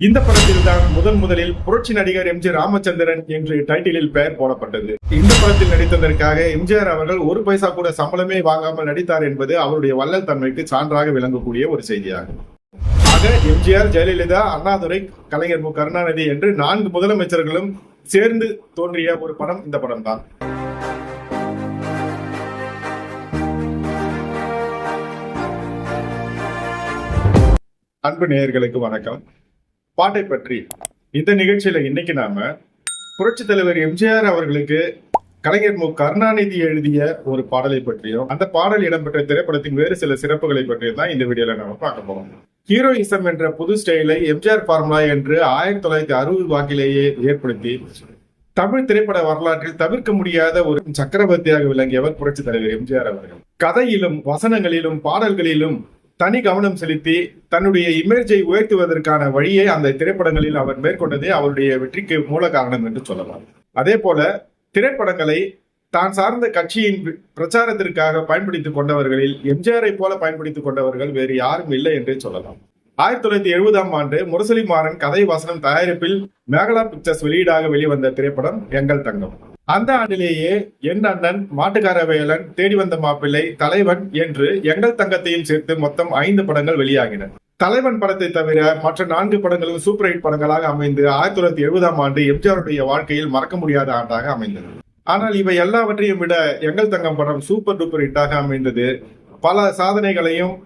இந்த படத்தில் தான் முதலில் புரட்சி நடிகர் எம்ஜி ராமச்சந்திரன் என்று டைட்டிலில் பெயர் போடப்பட்டது. இந்த படத்தில் நடித்ததற்காக எம்ஜிஆர் அவர்கள் ஒரு பைசா கூட சம்பளமே வாங்காமல் நடித்தார் என்பது அவருடைய வள்ளல் தன்மைக்கு சான்றாக விளங்கக்கூடிய ஒரு செய்தியாகும். ஆக எம்ஜிஆர், ஜெயலலிதா, அண்ணாதுரை, கலைஞர் மு கருணாநிதி என்று 4 முதலமைச்சர்களும் சேர்ந்து தோன்றிய ஒரு படம் இந்த படம் தான். அன்பு நேயர்களுக்கு வணக்கம். பாட்டை பற்றி இந்த நிகழ்ச்சியில இன்னைக்கு நாம புரட்சி தலைவர் எம்ஜிஆர் அவர்களுக்கு கலைஞர் மு கருணாநிதி எழுதிய ஒரு பாடலை பற்றியும் அந்த பாடல் இடம்பெற்ற திரைப்படத்தின் வேறு சில சிறப்புகளை பற்றியும் தான் இந்த வீடியோல நாம பார்க்க போறோம். ஹீரோயிசம் என்ற புது ஸ்டைலை எம்ஜிஆர் ஃபார்முலா என்று 1960 வாக்கிலேயே ஏற்படுத்தி தமிழ் திரைப்பட வரலாற்றில் தவிர்க்க முடியாத ஒரு சக்கரவர்த்தியாக விளங்கியவர் புரட்சி தலைவர் எம்ஜிஆர் அவர்கள். கதையிலும் வசனங்களிலும் பாடல்களிலும் தனி கவனம் செலுத்தி தன்னுடைய இமேஜை உயர்த்துவதற்கான வழியை அந்த திரைப்படங்களில் அவர் மேற்கொண்டதே அவருடைய வெற்றிக்கு மூல காரணம் என்று சொல்லலாம். அதே போல திரைப்படங்களை தான் சார்ந்த கட்சியின் பிரச்சாரத்திற்காக பயன்படுத்திக் கொண்டவர்களில் எம்ஜிஆரை போல பயன்படுத்திக் கொண்டவர்கள் வேறு யாரும் இல்லை என்றே சொல்லலாம். 1970ஆம் ஆண்டு முரசொலி மாறன் கதை வசனம் தயாரிப்பில் மேகலா பிக்சர்ஸ் வெளியீடாக வெளிவந்த திரைப்படம் எங்கள் தங்கம். அந்த ஆண்டிலேயே என் அண்ணன், மாட்டுக்கார வேலன், தேடி வந்த மாப்பிள்ளை, தலைவன் என்று எங்கள் தங்கத்தையும் சேர்த்து மொத்தம் 5 படங்கள் வெளியாகின. தலைவன் படத்தை தவிர மற்ற 4 படங்களும் சூப்பர் ஹிட் படங்களாக அமைந்து 1970ஆம் ஆண்டு எம்ஜிஆருடைய வாழ்க்கையில் மறக்க முடியாத ஆண்டாக அமைந்தது. ஆனால் இவை எல்லாவற்றையும் விட எங்கள் தங்கம் படம் சூப்பர் டூப்பர் ஹிட்டாக அமைந்தது. பல சாதனைகளையும்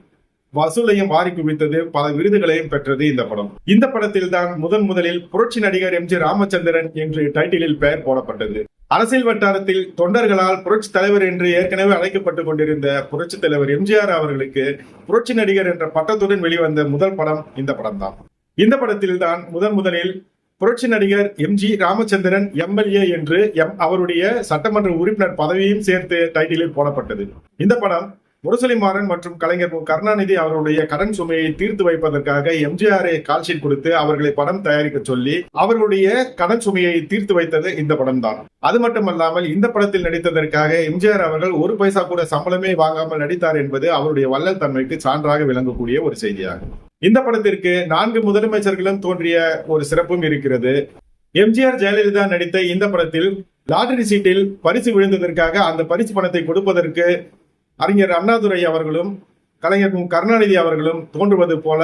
வசூலையும் வாரி குவித்தது, பல விருதுகளையும் பெற்றது இந்த படம். இந்த படத்தில் தான் முதலில் புரட்சி நடிகர் எம்ஜி ராமச்சந்திரன் என்று டைட்டிலில் பெயர் போடப்பட்டது. அரசியல் வட்டாரத்தில் தொண்டர்களால் புரட்சி தலைவர் என்று ஏற்கனவே அழைக்கப்பட்டுக் கொண்டிருந்த புரட்சி தலைவர் எம்ஜிஆர் அவர்களுக்கு புரட்சி நடிகர் என்ற பட்டத்துடன் வெளிவந்த முதல் படம் இந்த படம் தான். இந்த படத்தில் தான் முதலில் புரட்சி நடிகர் எம்ஜி ராமச்சந்திரன் எம்எல்ஏ என்று அவருடைய சட்டமன்ற உறுப்பினர் பதவியும் சேர்த்து டைட்டிலில் போடப்பட்டது. இந்த படம் முரசொலி மாறன் மற்றும் கலைஞர் மு கருணாநிதி அவருடைய கடன் சுமையை தீர்த்து வைப்பதற்காக எம்ஜிஆரை கால்ஷீட் கொடுத்து அவர்களை படம் தயாரிக்க சொல்லி அவர்களுடைய கடன் சுமையை தீர்த்து வைத்தது இந்த படம் தான். அது மட்டுமல்லாமல் இந்த படத்தில் நடித்ததற்காக எம்ஜிஆர் அவர்கள் ஒரு பைசா கூட சம்பளமே வாங்காமல் நடித்தார் என்பது அவருடைய வள்ளல் தன்மைக்கு சான்றாக விளங்கக்கூடிய ஒரு செய்தியாகும். இந்த படத்திற்கு 4 முதலமைச்சர்களும் தோன்றிய ஒரு சிறப்பும் இருக்கிறது. எம்ஜிஆர், ஜெயலலிதா நடித்த இந்த படத்தில் லாட்டரி சீட்டில் பரிசு விழுந்ததற்காக அந்த பரிசு பணத்தை கொடுப்பதற்கு அறிஞர் அண்ணாதுரை அவர்களும் கலைஞர் மு கருணாநிதி அவர்களும் தோன்றுவது போல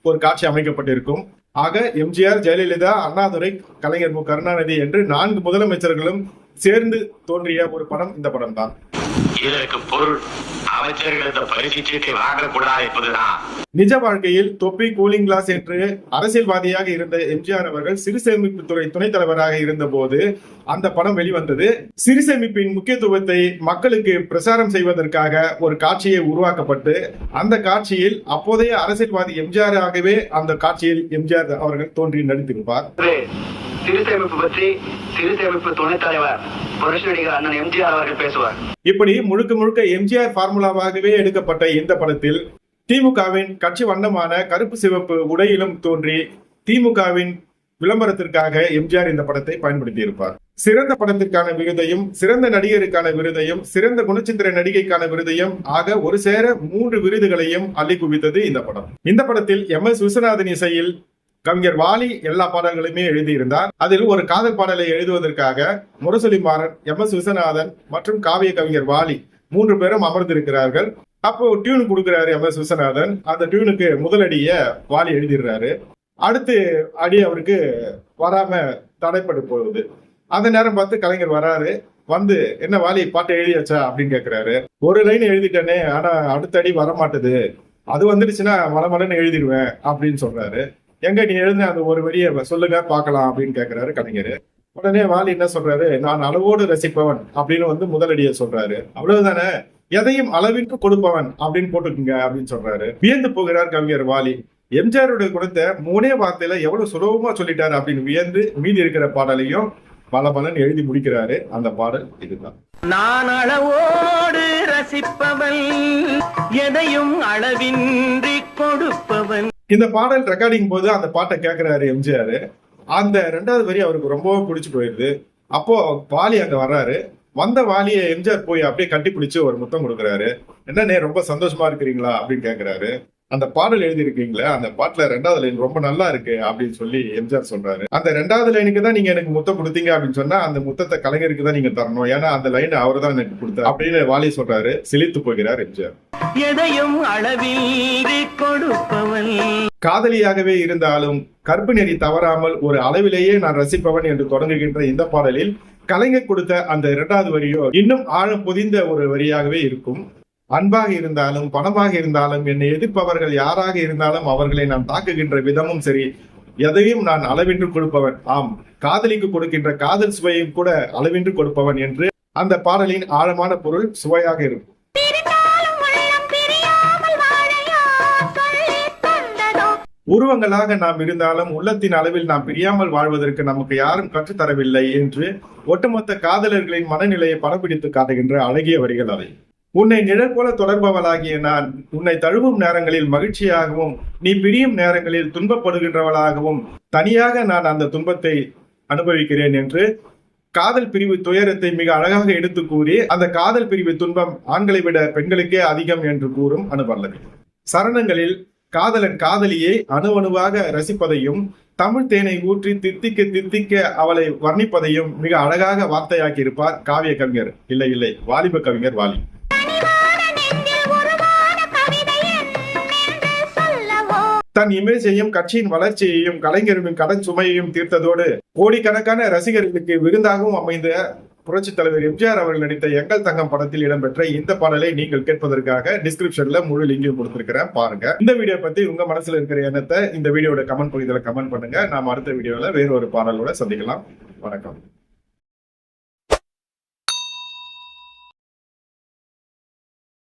ஒரு காட்சி அமைக்கப்பட்டிருக்கும். ஆக எம்ஜிஆர், ஜெயலலிதா, அண்ணாதுரை, கலைஞர் மு கருணாநிதி என்று 4 முதலமைச்சர்களும் சேர்ந்து தோன்றிய ஒரு படம் இந்த படம் தான். இதற்கு பொருள் அமைச்சர்கள் இந்த பரிசு சீட்டை வாங்கக்கூடாது என்பதுதான். நிஜ வாழ்க்கையில் தொப்பி, கூலிங் கிளாஸ் என்று அரசியல்வாதியாக இருந்த எம்ஜிஆர் அவர்கள் சிறு சேமிப்புத்துறை துணைத் தலைவராக இருந்த போது அந்த படம் வெளிவந்தது. சிறு சேமிப்பின் முக்கியத்துவத்தை மக்களுக்கு பிரச்சாரம் செய்வதற்காக ஒரு காட்சியை உருவாக்கப்பட்டு அந்த காட்சியில் அப்போதைய அரசியல்வாதி எம்ஜிஆர் ஆகவே அந்த காட்சியில் எம்ஜிஆர் அவர்கள் தோன்றி நடித்திருப்பார். சிறு சேமிப்பு துணைத் தலைவர் புரட்சி நடிகர் அண்ணன் எம்ஜிஆர் அவர்கள் பேசுவார். இப்படி முழுக்க எம்ஜிஆர் ஃபார்முலாவாகவே எடுக்கப்பட்ட இந்த படத்தில் திமுகவின் கட்சி வண்ணமான கருப்பு சிவப்பு உடையிலும் தோன்றி திமுகவின் விளம்பரத்திற்காக எம்ஜிஆர் இந்த படத்தை பயன்படுத்தி இருப்பார். சிறந்த படத்திற்கான விருதையும், சிறந்த நடிகருக்கான விருதையும், சிறந்த குணச்சித்திர நடிகைக்கான விருதையும் ஆக ஒரு சேர 3 விருதுகளையும் அள்ளி குவித்தது இந்த படம். இந்த படத்தில் MS விஸ்வநாதன் இசையில் கவிஞர் வாலி எல்லா பாடல்களுமே எழுதியிருந்தார். அதில் ஒரு காதல் பாடலை எழுதுவதற்காக முரசொலி மாறன், MS விஸ்வநாதன் மற்றும் காவிய கவிஞர் வாலி 3 பேரும் அமர்ந்திருக்கிறார்கள். அப்போ டியூன் கொடுக்கிறாரு MS விஸ்வநாதன். அந்த டியூனுக்கு முதலடிய வாலி எழுதிடுறாரு. அடுத்து அடி அவருக்கு வராம தடைப்பட்டு போகுது. அந்த நேரம் பார்த்து கலைஞர் வராரு. வந்து என்ன வாலி பாட்டை எழுதியாச்சா அப்படின்னு கேட்கிறாரு. ஒரு லைன் எழுதிட்டேனே, ஆனா அடுத்த அடி வரமாட்டுது, அது வந்துடுச்சுன்னா மலமலன்னு எழுதிடுவேன் அப்படின்னு சொல்றாரு. எங்க நீ எழுதின அந்த ஒரு வரியை சொல்லுங்க பாக்கலாம் அப்படின்னு கேட்கிறாரு கலைஞர். உடனே வாலி என்ன சொல்றாரு, நான் அளவோடு ரசிப்பவன் அப்படின்னு முதலடியை சொல்றாரு. அவ்வளவுதானே, எதையும் அளவிற்கு கொடுப்பவன் அப்படின்னு போட்டுக்குங்க அப்படின்னு சொல்றாரு. வியந்து போகிறார் கவிஞர் வாலி. எம்ஜிஆருடைய குணத்தை 3 வார்த்தையில எவ்வளவு சுலபமா சொல்லிட்டாரு அப்படின்னு வியந்து மீதி இருக்கிற பாடலையும் பலன் எழுதி முடிக்கிறாரு. அந்த பாடல் இதுதான். நான் அளவோடு ரசிப்பவன், எதையும் அளவின்றி கொடுப்பவன். இந்த பாடல் ரெக்கார்டிங் போது அந்த பாட்டை கேட்கிறாரு எம்ஜிஆர். அந்த 2வது வரி அவருக்கு ரொம்பவும் பிடிச்சு போயிருது. அப்போ வாலி அங்க வர்றாரு. வந்த வாலியை எம்ஜிஆர் போய் அப்படியே கட்டி பிடிச்சு ஒரு முத்தம் கொடுக்குறாரு. என்னன்னே ரொம்ப சந்தோஷமா இருக்கிறீங்களா அப்படின்னு கேட்கிறாரு. அந்த பாடல் எழுதியிருக்கீங்களே, அந்த பாட்டுல 2வது லைன் ரொம்ப நல்லா இருக்கு அப்படின்னு சொல்லி எம்ஜிஆர் சொல்றாரு. அந்த 2வது லைனுக்கு தான் நீங்க எனக்கு முத்தம் கொடுத்தீங்க அப்படின்னு சொன்னா அந்த முத்தத்தை கலைஞருக்கு தான் நீங்க தரணும். ஏன்னா அந்த லைன் அவர் தான் எனக்கு கொடுத்தார் அப்படின்னு வாலி சொல்றாரு. சிலித்து போகிறார் எம்ஜிஆர். எதையும் அளவின்றி கொடுப்பவன். காதலியாகவே இருந்தாலும் கற்பு நெறி தவறாமல் ஒரு அளவிலேயே நான் ரசிப்பவன் என்று தொடங்குகின்ற இந்த பாடலில் கலைஞர் கொடுத்த அந்த 2வது வரியோ இன்னும் ஆழம் பொதிந்த ஒரு வரியாகவே இருக்கும். அன்பாக இருந்தாலும் பணமாக இருந்தாலும் என்னை எதிர்ப்பவர்கள் யாராக இருந்தாலும் அவர்களை நான் தாக்குகின்ற விதமும் சரி, எதையும் நான் அளவின்றி கொடுப்பவன். ஆம், காதலிக்கு கொடுக்கின்ற காதல் சுவையும் கூட அளவின்றி கொடுப்பவன் என்று அந்த பாடலின் ஆழமான பொருள் சுவையாக இருக்கும். உருவங்களாக நாம் இருந்தாலும் உள்ளத்தின் அளவில் நாம் பிரியாமல் வாழ்வதற்கு நமக்கு யாரும் கற்றுத்தரவில்லை என்று ஒட்டுமொத்த காதலர்களின் மனநிலையை படம்பிடித்து காட்டுகின்ற அழகிய வரிகள் அவை. உன்னை நிழல் போல தொடர்பவளாகிய நான் உன்னை தழுவும் நேரங்களில் மகிழ்ச்சியாகவும் நீ பிரியும் நேரங்களில் துன்பப்படுகின்றவளாகவும் தனியாக நான் அந்த துன்பத்தை அனுபவிக்கிறேன் என்று காதல் பிரிவு துயரத்தை மிக அழகாக எடுத்து கூறி அந்த காதல் பிரிவு துன்பம் ஆண்களை விட பெண்களுக்கே அதிகம் என்று கூறும் அனுபல்லவி. சரணங்களில் காதலன் காதலியை அணுவணுவாக ரசிப்பதையும் தமிழ் தேனை ஊற்றி தித்திக்க தித்திக்க அவளை வர்ணிப்பதையும் மிக அழகாக வார்த்தையாக்கி இருப்பார் காவிய கவிஞர், இல்லை வாலிப கவிஞர் வாலி. தன் இமேஜையும் கட்சியின் வளர்ச்சியையும் கலைஞரின் கடன் சுமையையும் தீர்த்ததோடு கோடிக்கணக்கான ரசிகர்களுக்கு விருந்தாகவும் அமைந்த புரட்சித் தலைவர் எம்ஜிஆர் அவர்கள் நடித்த எங்கள் தங்கம் படத்தில் இடம்பெற்ற இந்த பாடலை நீங்கள் கேட்பதற்காக டிஸ்கிரிப்ஷன்ல முழு லிங்கையும் கொடுத்திருக்கிறேன், பாருங்க. இந்த வீடியோ பத்தி உங்க மனசுல இருக்கிற எண்ணத்தை இந்த வீடியோட கமெண்ட் பகுதியில கமெண்ட் பண்ணுங்க. நாம அடுத்த வீடியோல வேற ஒரு பாடலோட சந்திக்கலாம். வணக்கம்.